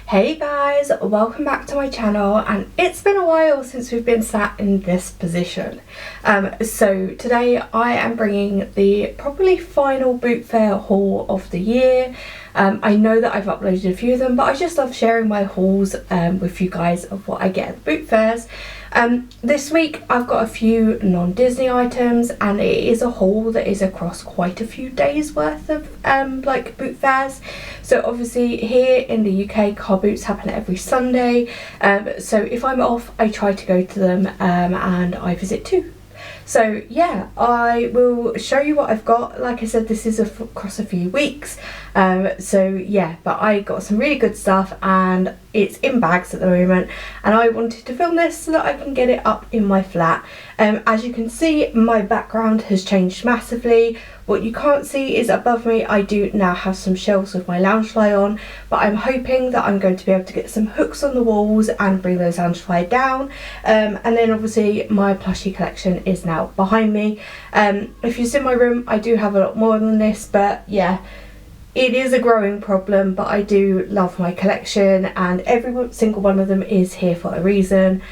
Hey guys, welcome back to my channel, and it's been a while since we've been sat in this position. So today I am bringing the probably final boot fair haul of the year. I know that I've uploaded a few of them, but I just love sharing my hauls with you guys of what I get at the boot fairs. This week I've got a few non-Disney items, and it is a haul that is across quite a few days worth of like boot fairs. So obviously here in the UK car boots happen every Sunday, so if I'm off I try to go to them and I visit too. So yeah, I will show you what I've got. Like I said, this is across a few weeks, so yeah, but I got some really good stuff and it's in bags at the moment, and I wanted to film this so that I can get it up in my flat. As you can see, my background has changed massively. What you can't see is above me I do now have some shelves with my Loungefly on, but I'm hoping that I'm going to be able to get some hooks on the walls and bring those Loungefly down. And then obviously my plushie collection is now behind me. If you've seen my room, I do have a lot more than this, but yeah, it is a growing problem, but I do love my collection and every single one of them is here for a reason.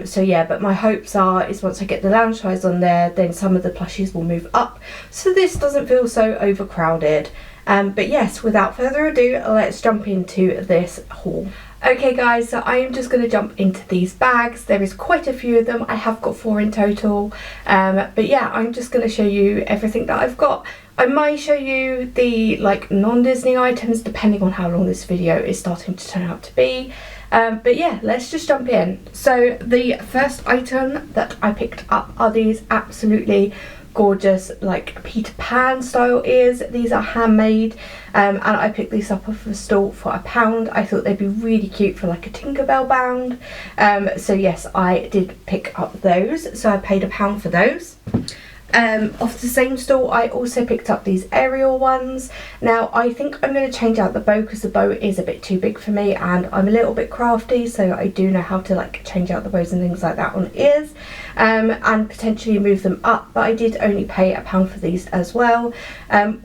So yeah, but my hopes is once I get the Loungeflies on there, then some of the plushies will move up so this doesn't feel so overcrowded. But yes, without further ado, let's jump into this haul. Okay guys, so I am just going to jump into these bags. There is quite a few of them. I have got 4 in total, but yeah, I'm just going to show you everything that I've got. I might show you the like non-Disney items depending on how long this video is starting to turn out to be. But yeah, let's just jump in. So the first item that I picked up are these absolutely gorgeous like Peter Pan style ears. These are handmade, and I picked these up off a stall for £1. I thought they'd be really cute for like a Tinkerbell band. So yes, I did pick up those, so I paid £1 for those. Off the same stall I also picked up these Ariel ones. Now I think I'm going to change out the bow because the bow is a bit too big for me and I'm a little bit crafty, so I do know how to like change out the bows and things like that on ears, and potentially move them up, but I did only pay £1 for these as well.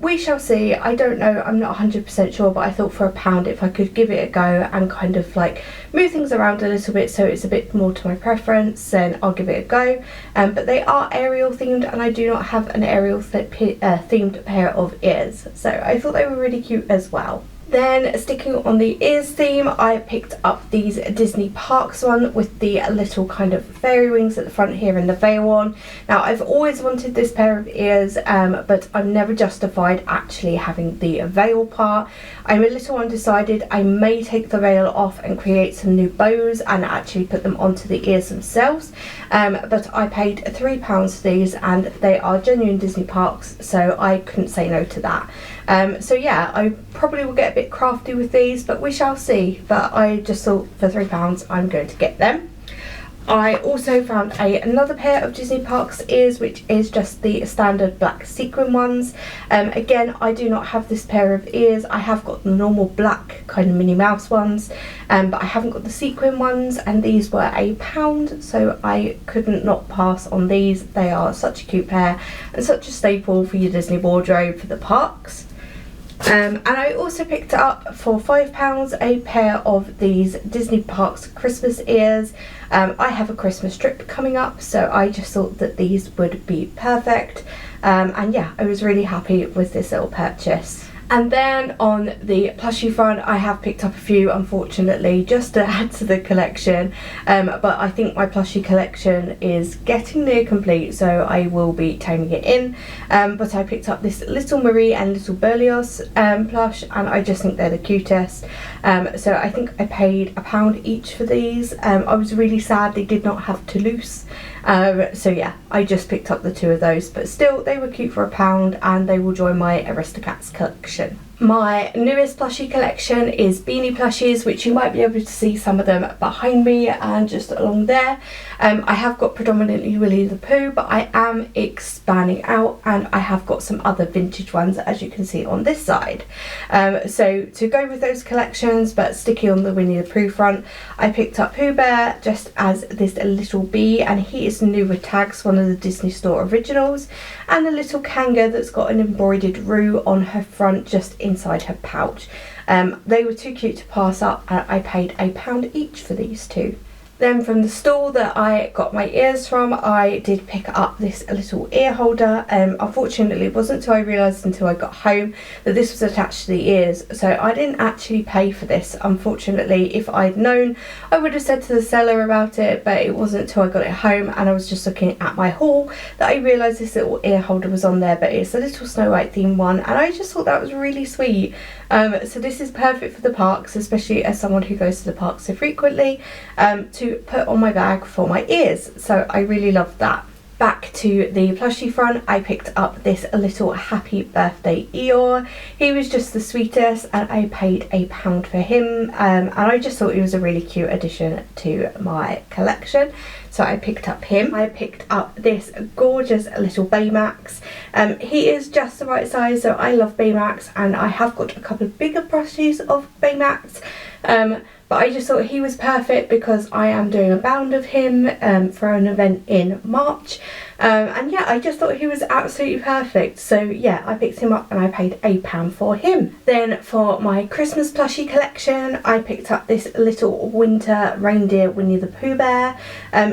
We shall see. I don't know, I'm not 100% sure, but I thought for £1 if I could give it a go and kind of like move things around a little bit so it's a bit more to my preference, then I'll give it a go. But they are Ariel themed and I do not have an Ariel themed pair of ears, so I thought they were really cute as well. Then sticking on the ears theme, I picked up these Disney Parks one with the little kind of fairy wings at the front here and the veil on. Now I've always wanted this pair of ears, but I've never justified actually having the veil part. I'm a little undecided. I may take the veil off and create some new bows and actually put them onto the ears themselves, but I paid £3 for these and they are genuine Disney Parks, so I couldn't say no to that. So yeah, I probably will get a bit crafty with these, but we shall see. But I just thought for £3 I'm going to get them. I also found another pair of Disney Parks ears, which is just the standard black sequin ones. Again, I do not have this pair of ears. I have got the normal black kind of Minnie Mouse ones, but I haven't got the sequin ones, and these were £1, so I couldn't not pass on these. They are such a cute pair and such a staple for your Disney wardrobe for the parks. And I also picked up for £5 a pair of these Disney Parks Christmas ears. I have a Christmas trip coming up, so I just thought that these would be perfect. And yeah, I was really happy with this little purchase. And then on the plushie front, I have picked up a few, unfortunately, just to add to the collection, but I think my plushie collection is getting near complete, so I will be toning it in. But I picked up this Little Marie and Little Berlioz plush, and I just think they're the cutest. So I think I paid £1 each for these. I was really sad they did not have Toulouse. So yeah, I just picked up the 2 of those, but still they were cute for £1 and they will join my Aristocats collection. My newest plushie collection is beanie plushies, which you might be able to see some of them behind me and just along there. I have got predominantly Winnie the Pooh, but I am expanding out and I have got some other vintage ones, as you can see on this side. So to go with those collections, but sticking on the Winnie the Pooh front, I picked up Pooh Bear just as this little bee, and he is new with tags, one of the Disney Store originals, and a little Kanga that's got an embroidered roo on her front just inside her pouch. They were too cute to pass up, and I paid £1 each for these two. Then from the store that I got my ears from, I did pick up this little ear holder. Unfortunately, it wasn't until I realised until I got home that this was attached to the ears, so I didn't actually pay for this. Unfortunately, if I'd known, I would have said to the seller about it, but it wasn't until I got it home and I was just looking at my haul that I realised this little ear holder was on there, but it's a little Snow White themed one, and I just thought that was really sweet. So this is perfect for the parks, especially as someone who goes to the parks so frequently, to put on my bag for my ears. So I really loved that. Back to the plushie front, I picked up this little happy birthday Eeyore. He was just the sweetest, and I paid £1 for him, and I just thought he was a really cute addition to my collection, so I picked up him. I picked up this gorgeous little Baymax. He is just the right size, so I love Baymax, and I have got a couple of bigger plushies of Baymax, but I just thought he was perfect because I am doing a bound of him for an event in March. And yeah, I just thought he was absolutely perfect. So yeah, I picked him up and I paid £1 for him. Then for my Christmas plushie collection, I picked up this little winter reindeer Winnie the Pooh bear.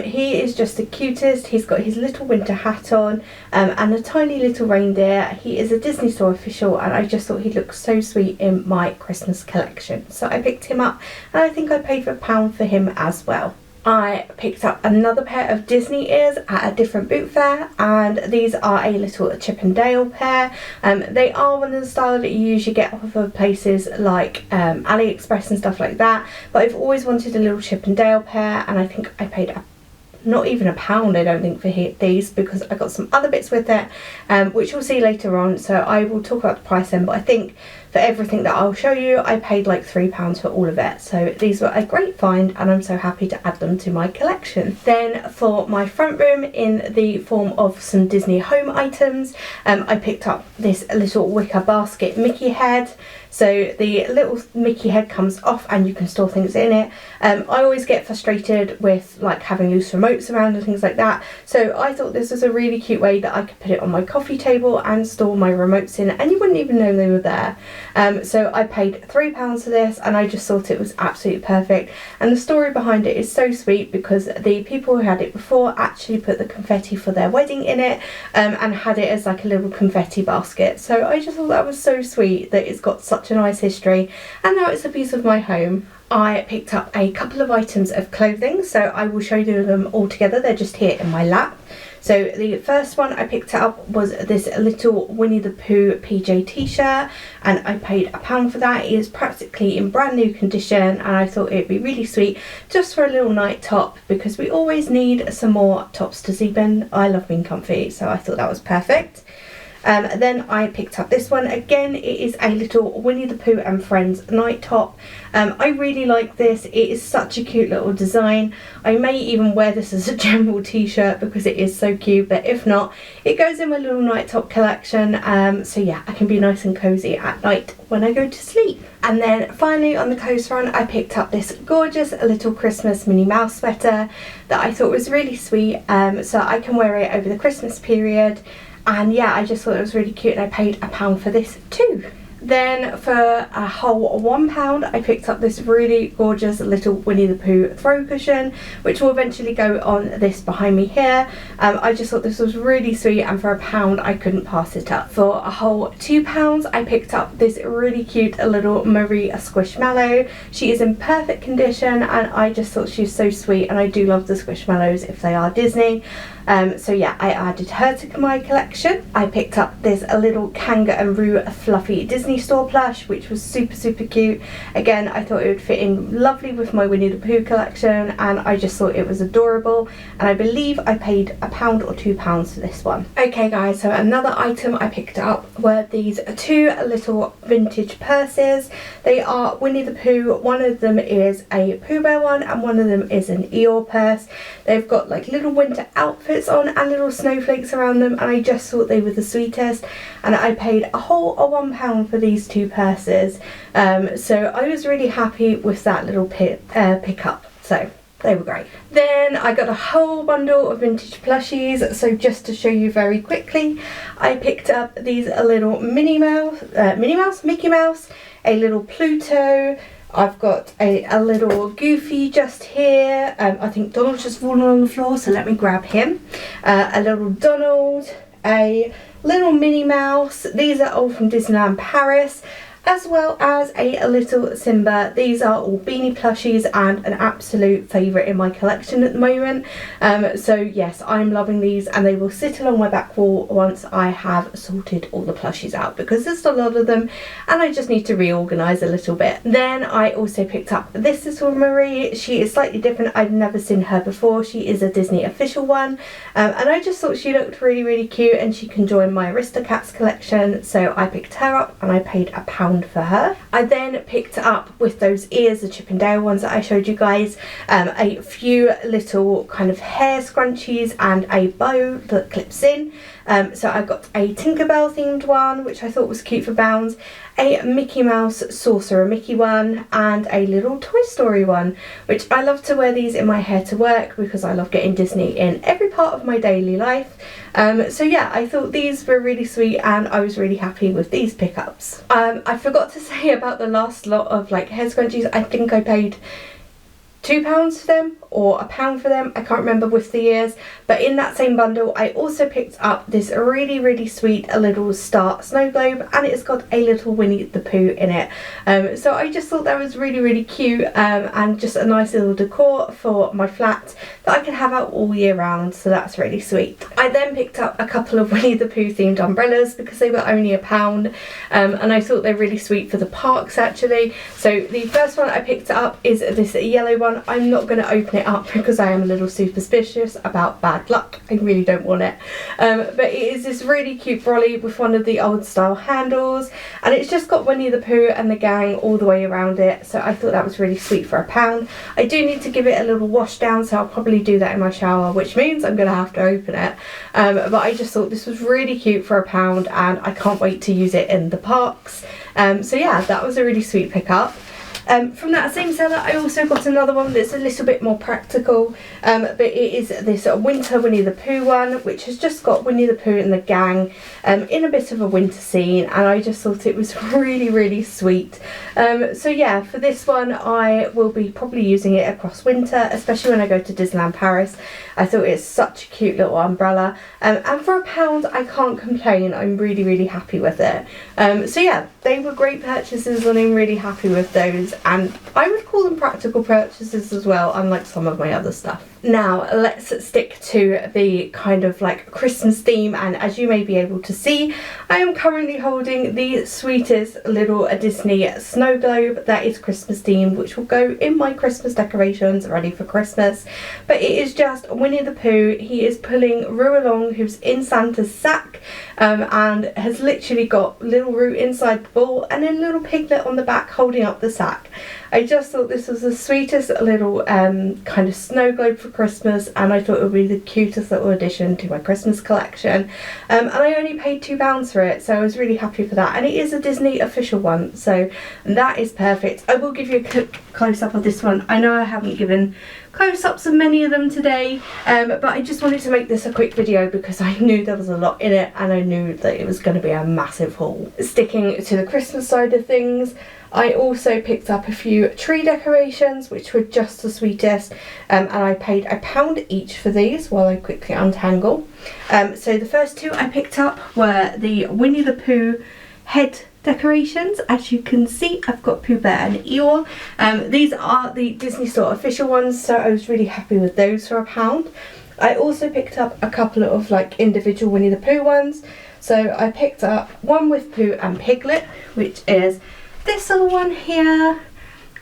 He is just the cutest. He's got his little winter hat on and a tiny little reindeer. He is a Disney Store official, and I just thought he looked so sweet in my Christmas collection. So I picked him up, and I think I paid £1 for him as well. I picked up another pair of Disney ears at a different boot fair, and these are a little Chip and Dale pair. They are one of the style that you usually get off of places like AliExpress and stuff like that, but I've always wanted a little Chip and Dale pair, and I think I paid not even £1, I don't think, for these, because I got some other bits with it, which we'll see later on, so I will talk about the price then. But I think for everything that I'll show you, I paid like £3 for all of it, so these were a great find, and I'm so happy to add them to my collection. Then for my front room, in the form of some Disney home items, I picked up this little wicker basket Mickey head. So the little Mickey head comes off and you can store things in it. I always get frustrated with like having loose remotes around and things like that, so I thought this was a really cute way that I could put it on my coffee table and store my remotes in, and you wouldn't even know they were there. So I paid £3 for this, and I just thought it was absolutely perfect, and the story behind it is so sweet because the people who had it before actually put the confetti for their wedding in it, and had it as like a little confetti basket. So I just thought that was so sweet that it's got such a nice history, and now it's a piece of my home. I picked up a couple of items of clothing, so I will show you them all together. They're just here in my lap. So the first one I picked up was this little Winnie the Pooh PJ t-shirt, and I paid £1 for that. It is practically in brand new condition, and I thought it'd be really sweet just for a little night top, because we always need some more tops to sleep in. I love being comfy, so I thought that was perfect. Then I picked up this one. Again, it is a little Winnie the Pooh and Friends night top. I really like this. It is such a cute little design. I may even wear this as a general t-shirt because it is so cute, but if not, it goes in my little night top collection. So yeah, I can be nice and cozy at night when I go to sleep. And then finally on the clothes front, I picked up this gorgeous little Christmas Minnie Mouse sweater that I thought was really sweet, so I can wear it over the Christmas period. And yeah, I just thought it was really cute, and I paid £1 for this too. Then for a whole £1, I picked up this really gorgeous little Winnie the Pooh throw cushion, which will eventually go on this behind me here. I just thought this was really sweet, and for £1 I couldn't pass it up. For a whole £2, I picked up this really cute little Marie Squishmallow. She is in perfect condition, and I just thought she was so sweet, and I do love the Squishmallows if they are Disney. So yeah, I added her to my collection. I picked up this little kangaroo fluffy Disney Store plush, which was super cute. Again, I thought it would fit in lovely with my Winnie the Pooh collection, and I just thought it was adorable, and I believe I paid £1 or £2 for this one. Okay guys, so another item I picked up were these two little vintage purses. They are Winnie the Pooh. One of them is a Pooh Bear one, and one of them is an Eeyore purse. They've got like little winter outfits on and little snowflakes around them, and I just thought they were the sweetest, and I paid a whole £1 for these two purses. So I was really happy with that little pickup, so they were great. Then I got a whole bundle of vintage plushies, so just to show you very quickly, I picked up these little Mickey Mouse. a little Pluto. I've got a little Goofy just here. I think Donald's just fallen on the floor, so let me grab him. A little Donald, a little Minnie Mouse. These are all from Disneyland Paris, as well as a little Simba. These are all beanie plushies and an absolute favourite in my collection at the moment. So yes, I'm loving these, and they will sit along my back wall once I have sorted all the plushies out, because there's a lot of them and I just need to reorganise a little bit. Then I also picked up this little Marie. She is slightly different. I've never seen her before. She is a Disney official one, and I just thought she looked really cute, and she can join my Aristocats collection, so I picked her up and I paid £1 for her. I then picked up, with those ears, the Chip and Dale ones that I showed you guys, a few little kind of hair scrunchies and a bow that clips in. So I got a Tinkerbell themed one, which I thought was cute for Bounds, a Mickey Mouse Sorcerer Mickey one, and a little Toy Story one, which I love to wear these in my hair to work because I love getting Disney in every part of my daily life. So yeah, I thought these were really sweet and I was really happy with these pickups. I forgot to say about the last lot of like hair scrunchies. I think I paid £2 for them or £1 for them, I can't remember with the ears. But in that same bundle I also picked up this really sweet little star snow globe, and it's got a little Winnie the Pooh in it. So I just thought that was really cute, and just a nice little decor for my flat that I can have out all year round, so that's really sweet. I then picked up a couple of Winnie the Pooh themed umbrellas because they were only £1, and I thought they're really sweet for the parks actually. So the first one I picked up is this yellow one. I'm not going to open it up because I am a little superstitious about bad luck. I really don't want it. But it is this really cute brolly with one of the old style handles, and it's just got Winnie the Pooh and the gang all the way around it, so I thought that was really sweet for £1. I do need to give it a little wash down, so I'll probably do that in my shower, which means I'm going to have to open it. But I just thought this was really cute for £1, and I can't wait to use it in the parks. So yeah, that was a really sweet pickup. From that same seller I also got another one that's a little bit more practical, but it is this winter Winnie the Pooh one, which has just got Winnie the Pooh and the gang in a bit of a winter scene, and I just thought it was really sweet. So yeah, for this one I will be probably using it across winter, especially when I go to Disneyland Paris. I thought it's such a cute little umbrella, and for £1 I can't complain. I'm really happy with it. So yeah, they were great purchases and I'm really happy with those, and I would call them practical purchases as well, unlike some of my other stuff. Now let's stick to the kind of like Christmas theme, and as you may be able to see, I am currently holding the sweetest little Disney snow globe that is Christmas themed, which will go in my Christmas decorations ready for Christmas. But it is just Winnie the Pooh. He is pulling Roo along, who's in Santa's sack, and has literally got little Roo inside the ball and a little piglet on the back holding up the sack. I just thought this was the sweetest little kind of snow globe for Christmas, and I thought it would be the cutest little addition to my Christmas collection, and I only paid £2 for it, so I was really happy for that. And it is a Disney official one, so that is perfect. I will give you a quick close-up of this one. I know I haven't given close-ups of many of them today, but I just wanted to make this a quick video because I knew there was a lot in it and I knew that it was going to be a massive haul. Sticking to the Christmas side of things, I also picked up a few tree decorations, which were just the sweetest, and I paid £1 each for these while I quickly untangle. So the first two I picked up were the Winnie the Pooh head decorations. As you can see, I've got Pooh Bear and Eeyore. These are the Disney Store official ones, so I was really happy with those for £1. I also picked up a couple of like individual Winnie the Pooh ones. So I picked up one with Pooh and Piglet, which is this little one here,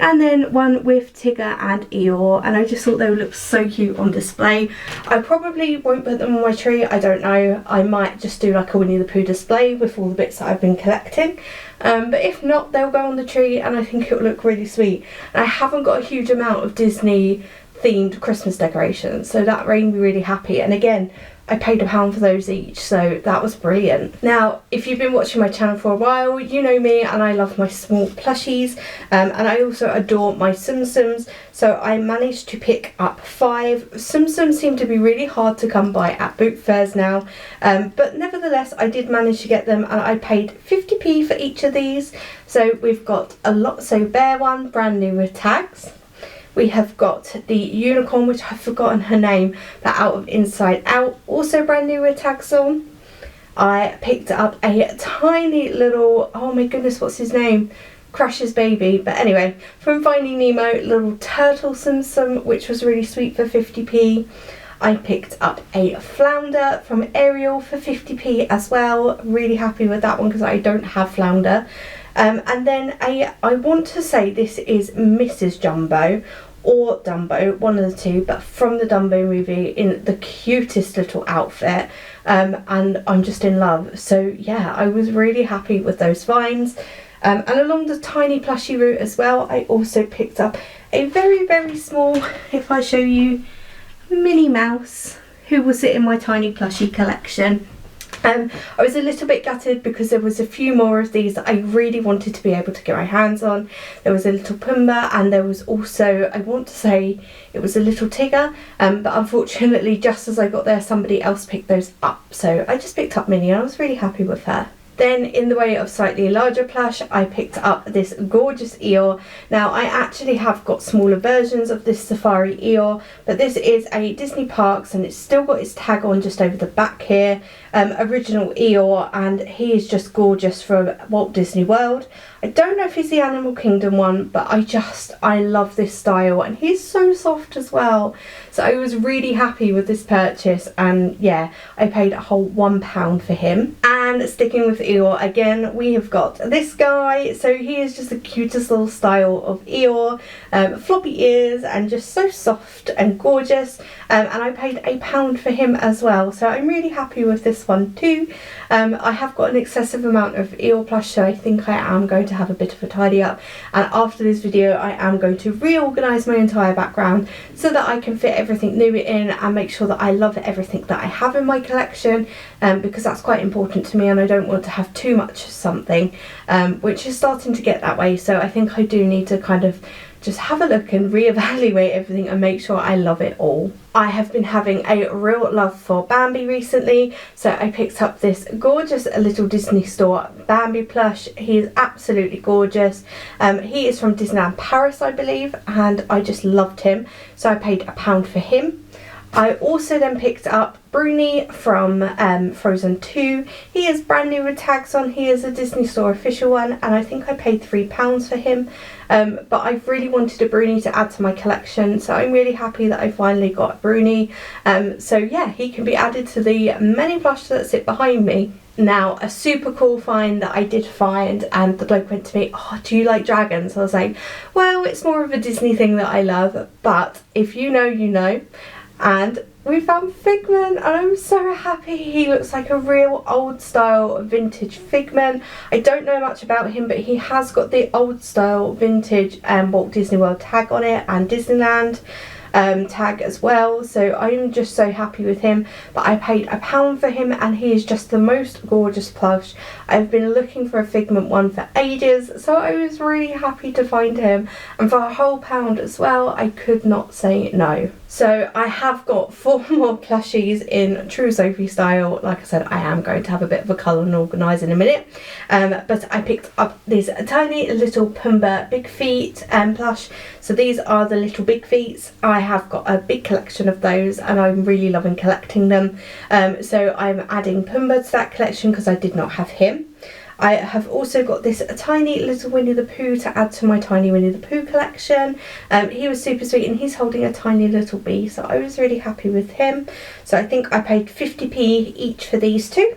and then one with Tigger and Eeyore, and I just thought they would look so cute on display. I probably won't put them on my tree, I don't know. I might just do like a Winnie the Pooh display with all the bits that I've been collecting. But if not, they'll go on the tree and I think it'll look really sweet. And I haven't got a huge amount of Disney themed Christmas decorations, so that made me really happy. And again, I paid £1 for those each, so that was brilliant. Now, if you've been watching my channel for a while, you know me and I love my small plushies, and I also adore my Tsum Tsums, so I managed to pick up 5. Tsum Tsums seem to be really hard to come by at boot fairs now, but nevertheless I did manage to get them, and I paid 50p for each of these. So we've got a lot, so Bear one, brand new with tags. We have got the unicorn, which I've forgotten her name, but out of Inside Out, also brand new with tags on. I picked up a tiny little, oh my goodness, what's his name? Crash's baby, but anyway, from Finding Nemo, little turtle Tsum Tsum, which was really sweet for 50p. I picked up a flounder from Ariel for 50p as well. Really happy with that one because I don't have flounder. And then I want to say this is Mrs. Jumbo or Dumbo, one of the two, but from the Dumbo movie, in the cutest little outfit, and I'm just in love. So yeah, I was really happy with those finds. And along the tiny plushie route as well, I also picked up a very, very small, if I show you, Minnie Mouse, who will sit in my tiny plushie collection. I was a little bit gutted because there was a few more of these that I really wanted to be able to get my hands on. There was a little Pumbaa, and there was also, I want to say it was a little Tigger, but unfortunately just as I got there somebody else picked those up, so I just picked up Minnie and I was really happy with her. Then in the way of slightly larger plush, I picked up this gorgeous Eeyore. Now I actually have got smaller versions of this Safari Eeyore, but this is a Disney Parks and it's still got its tag on just over the back here. Original Eeyore, and he is just gorgeous from Walt Disney World. I don't know if he's the Animal Kingdom one, but I love this style, and he's so soft as well. So I was really happy with this purchase, and yeah, I paid a whole £1 for him. And sticking with Eeyore again, we have got this guy. So he is just the cutest little style of Eeyore, floppy ears and just so soft and gorgeous. And I paid £1 for him as well, so I'm really happy with this one too. I have got an excessive amount of Eeyore plush, so I think I am going to have a bit of a tidy up, and after this video I am going to reorganise my entire background so that I can fit everything new in and make sure that I love everything that I have in my collection, because that's quite important to me and I don't want to have too much something, which is starting to get that way. So I think I do need to kind of just have a look and reevaluate everything and make sure I love it all. I have been having a real love for Bambi recently, so I picked up this gorgeous little Disney Store Bambi plush. He is absolutely gorgeous. He is from Disneyland Paris, I believe, and I just loved him, so I paid £1 for him. I also then picked up Bruni from Frozen 2. He is brand new with tags on. He is a Disney Store official one, and I think I paid £3 for him. But I really wanted a Bruni to add to my collection, so I'm really happy that I finally got Bruni. So yeah, he can be added to the many plush that sit behind me. Now, a super cool find that I did find, and the bloke went to me, "Oh, do you like dragons?" I was like, well, it's more of a Disney thing that I love, but if you know, you know. And we found Figment, and I'm so happy. He looks like a real old style vintage Figment. I don't know much about him, but he has got the old style vintage Walt Disney World tag on it, and Disneyland tag as well, so I'm just so happy with him. But I paid £1 for him, and he is just the most gorgeous plush. I've been looking for a Figment one for ages, so I was really happy to find him, and for a whole £1 as well, I could not say no. So I have got 4 more plushies in true Sophie style. Like I said, I am going to have a bit of a cull and organise in a minute. But I picked up this tiny little Pumbaa Big Feet plush. So these are the little Big Feets. I have got a big collection of those, and I'm really loving collecting them. So I'm adding Pumbaa to that collection because I did not have him. I have also got this tiny little Winnie the Pooh to add to my tiny Winnie the Pooh collection. He was super sweet, and he's holding a tiny little bee, so I was really happy with him. So I think I paid 50p each for these two.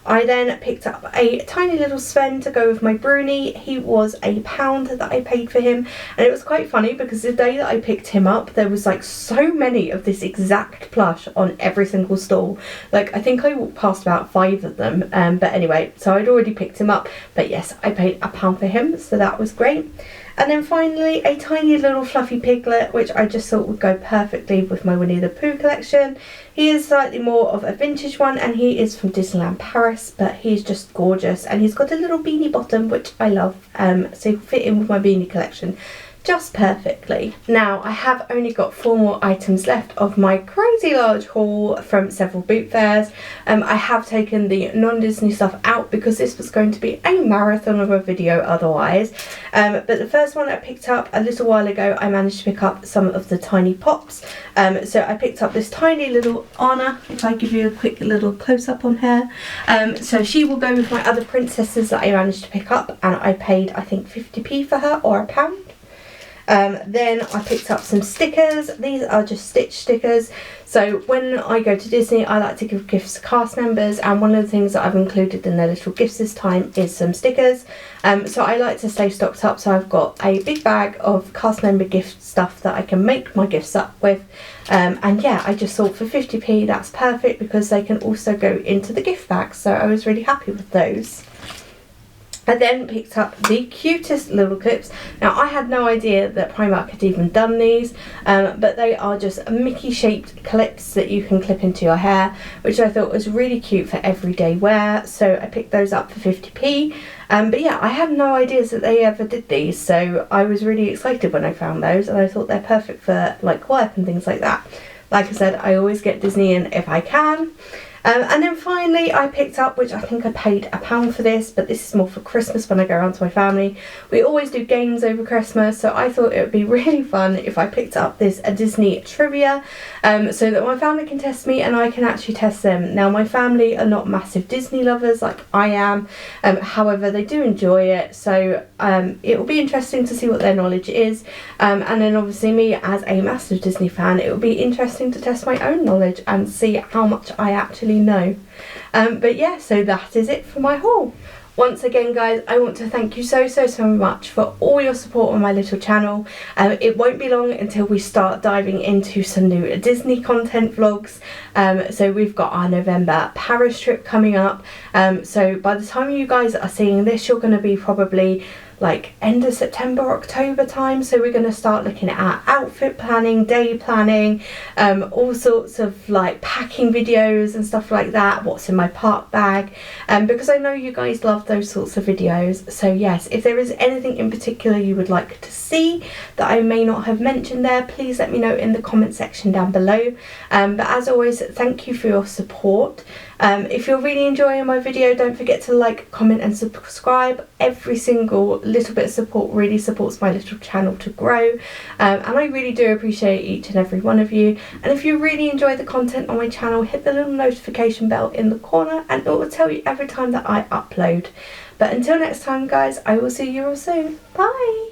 I then picked up a tiny little Sven to go with my Bruni. He was £1 that I paid for him, and it was quite funny because the day that I picked him up there was like so many of this exact plush on every single stall. Like I think I walked past about 5 of them, but anyway, so I'd already picked him up, but yes, I paid £1 for him, so that was great. And then finally a tiny little fluffy piglet, which I just thought would go perfectly with my Winnie the Pooh collection. He is slightly more of a vintage one and he is from Disneyland Paris, but he's just gorgeous and he's got a little beanie bottom which I love, so he'll fit in with my beanie collection just perfectly. Now I have only got 4 more items left of my crazy large haul from several boot fairs. I have taken the non-Disney stuff out because this was going to be a marathon of a video otherwise. But the first one I picked up a little while ago, I managed to pick up some of the tiny pops. So I picked up this tiny little Anna, if I give you a quick little close-up on her. So she will go with my other princesses that I managed to pick up, and I paid I think 50p for her, or £1. Then I picked up some stickers. These are just Stitch stickers. So when I go to Disney, I like to give gifts to cast members, and one of the things that I've included in their little gifts this time is some stickers. So I like to stay stocked up, so I've got a big bag of cast member gift stuff that I can make my gifts up with. And yeah, I just thought for 50p that's perfect because they can also go into the gift bag, so I was really happy with those. I then picked up the cutest little clips. Now I had no idea that Primark had even done these, but they are just Mickey shaped clips that you can clip into your hair, which I thought was really cute for everyday wear, so I picked those up for 50p. But yeah, I had no idea that they ever did these, so I was really excited when I found those, and I thought they're perfect for like work and things like that. Like I said, I always get Disney in if I can. And then finally I picked up, which I think I paid £1 for this, but this is more for Christmas when I go around to my family. We always do games over Christmas, so I thought it would be really fun if I picked up this Disney trivia, so that my family can test me and I can actually test them. Now my family are not massive Disney lovers like I am, however they do enjoy it, so it will be interesting to see what their knowledge is, and then obviously me as a massive Disney fan, it will be interesting to test my own knowledge and see how much I actually know. But yeah, so that is it for my haul. Once again guys, I want to thank you so much for all your support on my little channel. It won't be long until we start diving into some new Disney content vlogs. So we've got our November Paris trip coming up, so by the time you guys are seeing this, you're going to be probably like end of September, October time, so we're going to start looking at outfit planning, day planning, all sorts of like packing videos and stuff like that, what's in my park bag, because I know you guys love those sorts of videos. So yes, if there is anything in particular you would like to see that I may not have mentioned there, please let me know in the comment section down below. But as always, thank you for your support. If you're really enjoying my video, don't forget to like, comment and subscribe. Every single little bit of support really supports my little channel to grow, and I really do appreciate each and every one of you. And if you really enjoy the content on my channel, hit the little notification bell in the corner and it will tell you every time that I upload. But until next time guys, I will see you all soon. Bye!